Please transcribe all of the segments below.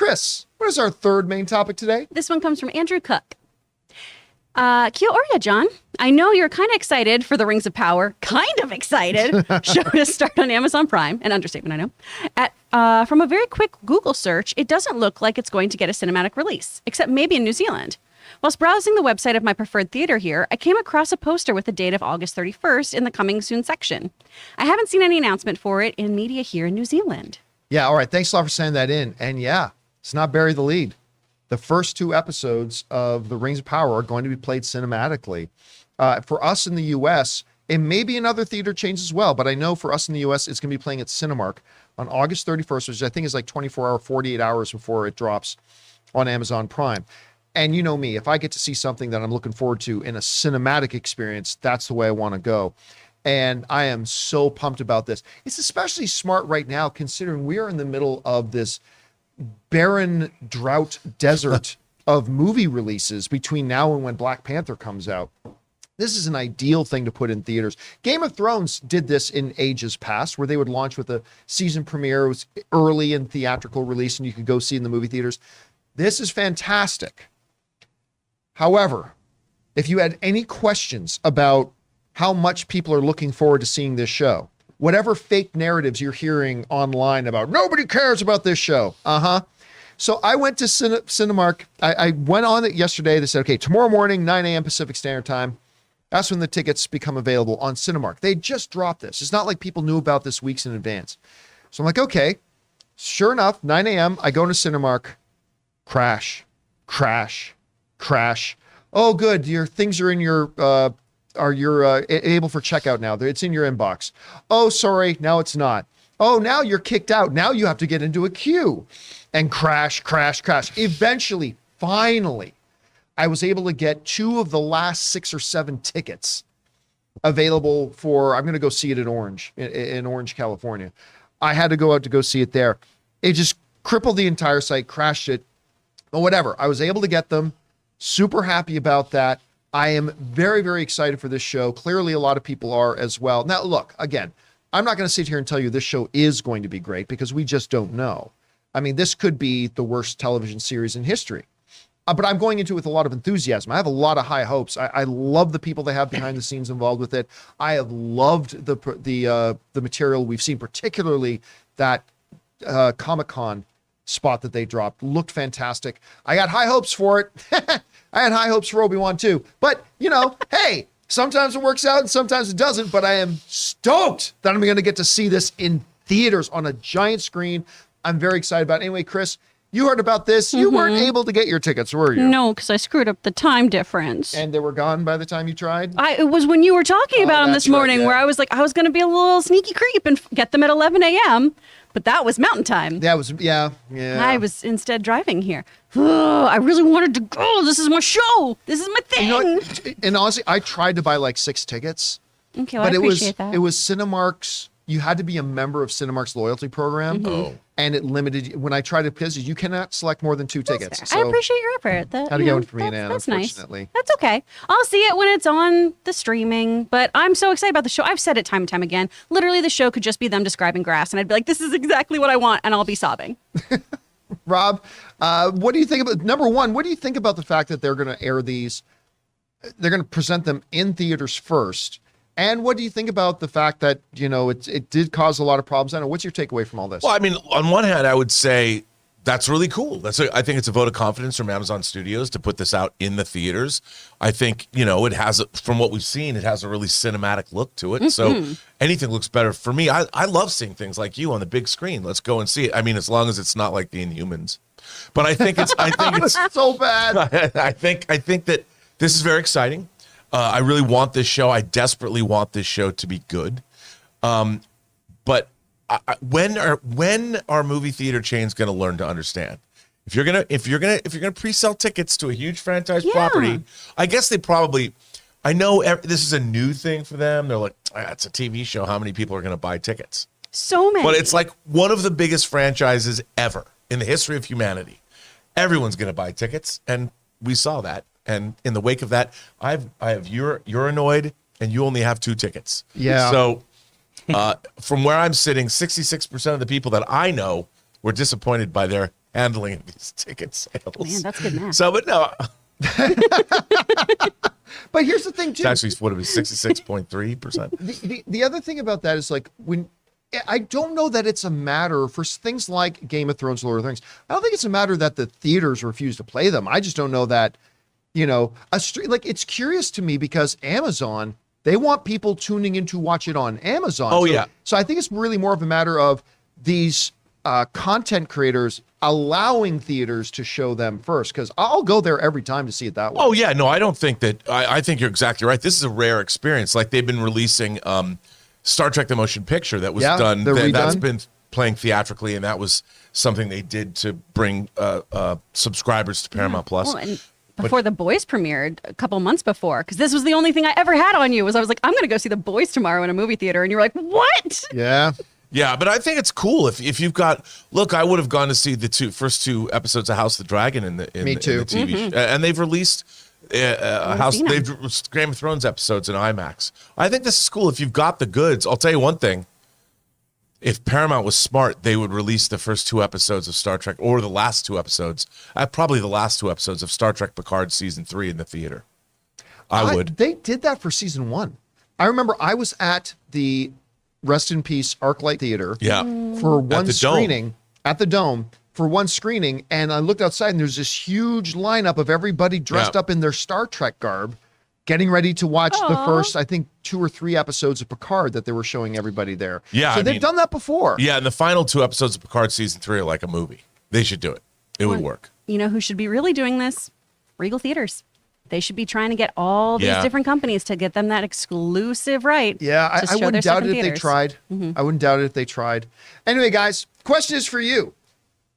Chris, what is our third main topic today? This one comes from Andrew Cook. Kia ora, John. I know you're kind of excited for the Rings of Power. Kind of excited. Show to start on Amazon Prime. An understatement, I know. From a very quick Google search, it doesn't look like it's going to get a cinematic release, except maybe in New Zealand. Whilst browsing the website of my preferred theater here, I came across a poster with the date of August 31st in the coming soon section. I haven't seen any announcement for it in media here in New Zealand. Yeah, all right. Thanks a lot for sending that in. And yeah, let's not bury the lead. The first 2 episodes of The Rings of Power are going to be played cinematically. For us in the U.S., it may be in other theater chains as well, but I know for us in the U.S., it's going to be playing at Cinemark on August 31st, which I think is like 24 48 hours before it drops on Amazon Prime. And you know me, if I get to see something that I'm looking forward to in a cinematic experience, that's the way I want to go. And I am so pumped about this. It's especially smart right now, considering we are in the middle of this barren drought desert of movie releases between now and when Black Panther comes out. This is an ideal thing to put in theaters. Game of Thrones did this in ages past, where they would launch with a season premiere. It was early in theatrical release and you could go see in the movie theaters. This is fantastic. However, if you had any questions about how much people are looking forward to seeing this show, whatever fake narratives you're hearing online about nobody cares about this show. So I went to Cinemark. I went on it yesterday. They said, okay, tomorrow morning, 9 a.m. Pacific Standard Time. That's when the tickets become available on Cinemark. They just dropped this. It's not like people knew about this weeks in advance. So I'm like, okay, sure enough, 9 a.m. I go into Cinemark, crash. Oh, good. Your things are in your, you're able for checkout now. It's in your inbox. Oh, sorry. Now it's not. Oh, now you're kicked out. Now you have to get into a queue and crash. Eventually, finally, I was able to get 2 of the last 6 or 7 tickets available for, I'm going to go see it in Orange, California. I had to go out to go see it there. It just crippled the entire site, crashed it, but whatever. I was able to get them. Super happy about that. I am very, very excited for this show. Clearly, a lot of people are as well. Now, look, again, I'm not going to sit here and tell you this show is going to be great because we just don't know. I mean, this could be the worst television series in history. But I'm going into it with a lot of enthusiasm. I have a lot of high hopes. I love the people they have behind the scenes involved with it. I have loved the material we've seen, particularly that Comic-Con spot that they dropped. Looked fantastic. I got high hopes for it. I had high hopes for Obi-Wan too. But, hey, sometimes it works out and sometimes it doesn't. But I am stoked that I'm going to get to see this in theaters on a giant screen. I'm very excited about it. Anyway, Chris, you heard about this. You weren't able to get your tickets, were you? No, because I screwed up the time difference. And they were gone by the time you tried? It was when you were talking about them this morning, where I was like, I was going to be a little sneaky creep and get them at 11 a.m., but that was Mountain Time. That was, yeah. I was instead driving here. I really wanted to go. This is my show. This is my thing. And honestly, I tried to buy like 6 tickets. Okay, well, I appreciate that. It was Cinemark's. You had to be a member of Cinemark's loyalty program. Mm-hmm. And it limited, when I tried to piss, you cannot select more than 2 tickets. So I appreciate your effort. Had to go for me and Anna, that's unfortunately. Nice. That's okay. I'll see it when it's on the streaming, but I'm so excited about the show. I've said it time and time again. Literally, the show could just be them describing grass, and I'd be like, this is exactly what I want, and I'll be sobbing. Rob, what do you think about, number one, what do you think about the fact that they're going to air these, they're going to present them in theaters first? And what do you think about the fact that, it did cause a lot of problems? I know, what's your takeaway from all this? Well, I mean, on one hand, I would say that's really cool. I think it's a vote of confidence from Amazon Studios to put this out in the theaters. I think, it has, from what we've seen, it has a really cinematic look to it. Mm-hmm. So anything looks better for me. I love seeing things like you on the big screen. Let's go and see it. I mean, as long as it's not like the Inhumans. But I think it's so bad. I think that this is very exciting. I really want this show. I desperately want this show to be good. But when are movie theater chains going to learn to understand? If you're gonna pre-sell tickets to a huge franchise property, I guess they probably. I know this is a new thing for them. They're like, it's a TV show. How many people are going to buy tickets? So many. But it's like one of the biggest franchises ever in the history of humanity. Everyone's going to buy tickets, and we saw that. And in the wake of that, you're annoyed, and you only have 2 tickets. Yeah. So from where I'm sitting, 66% of the people that I know were disappointed by their handling these ticket sales. Man, that's good math. So, but no, But here's the thing, too. it's actually what it was 66.3%. The other thing about that is like when I don't know that it's a matter for things like Game of Thrones, Lord of the Rings. I don't think it's a matter that the theaters refuse to play them. I just don't know that, like it's curious to me because Amazon, they want people tuning in to watch it on Amazon. Oh, yeah. So I think it's really more of a matter of these content creators allowing theaters to show them first, because I'll go there every time to see it that way. Oh yeah, no, I don't think that. I think you're exactly right. This is a rare experience. Like they've been releasing Star Trek: The Motion Picture that was done. That's been playing theatrically, and that was something they did to bring subscribers to Paramount Plus. Well, and before The Boys premiered a couple months before, because this was the only thing I ever had on you, was I was like, I'm going to go see The Boys tomorrow in a movie theater, and you were like, what? Yeah. Yeah, but I think it's cool if you've got. Look, I would have gone to see the first two episodes of House of the Dragon in the Me too. the TV show, and they've released they've Game of Thrones episodes in IMAX. I think this is cool if you've got the goods. I'll tell you one thing: if Paramount was smart, they would release the first two episodes of Star Trek, or the last two episodes, probably the last two episodes of Star Trek Picard season 3 in the theater. I would. They did that for season 1. I remember I was at the Rest in Peace ArcLight Theater for one screening at the Dome for one screening, and I looked outside and there's this huge lineup of everybody dressed up in their Star Trek garb, getting ready to watch the first, I think, 2 or 3 episodes of Picard that they were showing everybody there. Yeah, so they've done that before. Yeah, and the final 2 episodes of Picard season 3 are like a movie. They should do it. It would work. You know who should be really doing this? Regal Theaters. They should be trying to get all these different companies to get them that exclusive right. Yeah, I wouldn't doubt it if they theaters. tried. I wouldn't doubt it if they tried. Anyway, guys, question is for you.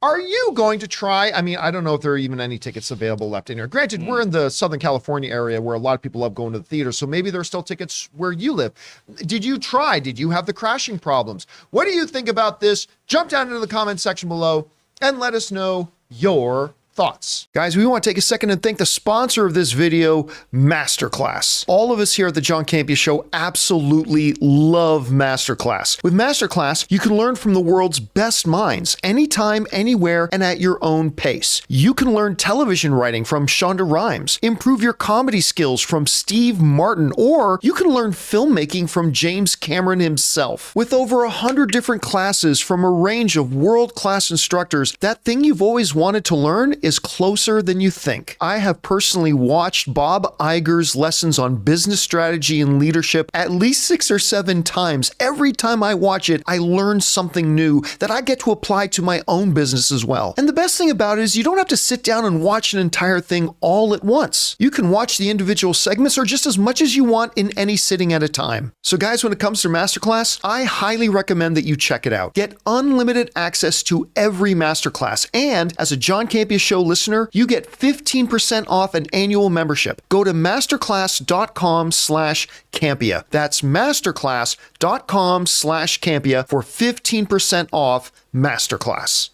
Are you going to try? I mean, I don't know if there are even any tickets available left in here. Granted, we're in the Southern California area where a lot of people love going to the theater, so maybe there are still tickets where you live. Did you try? Did you have the crashing problems? What do you think about this? Jump down into the comment section below and let us know your thoughts. Guys, we want to take a second and thank the sponsor of this video, MasterClass. All of us here at the John Campea Show absolutely love MasterClass. With MasterClass, you can learn from the world's best minds, anytime, anywhere, and at your own pace. You can learn television writing from Shonda Rhimes, improve your comedy skills from Steve Martin, or you can learn filmmaking from James Cameron himself. With over 100 different classes from a range of world-class instructors, that thing you've always wanted to learn is closer than you think. I have personally watched Bob Iger's lessons on business strategy and leadership at least 6 or 7 times. Every time I watch it, I learn something new that I get to apply to my own business as well. And the best thing about it is you don't have to sit down and watch an entire thing all at once. You can watch the individual segments or just as much as you want in any sitting at a time. So guys, when it comes to MasterClass, I highly recommend that you check it out. Get unlimited access to every MasterClass, and as a John Campea Show listener, you get 15% off an annual membership. Go to masterclass.com/Campea. That's masterclass.com/Campea for 15% off MasterClass.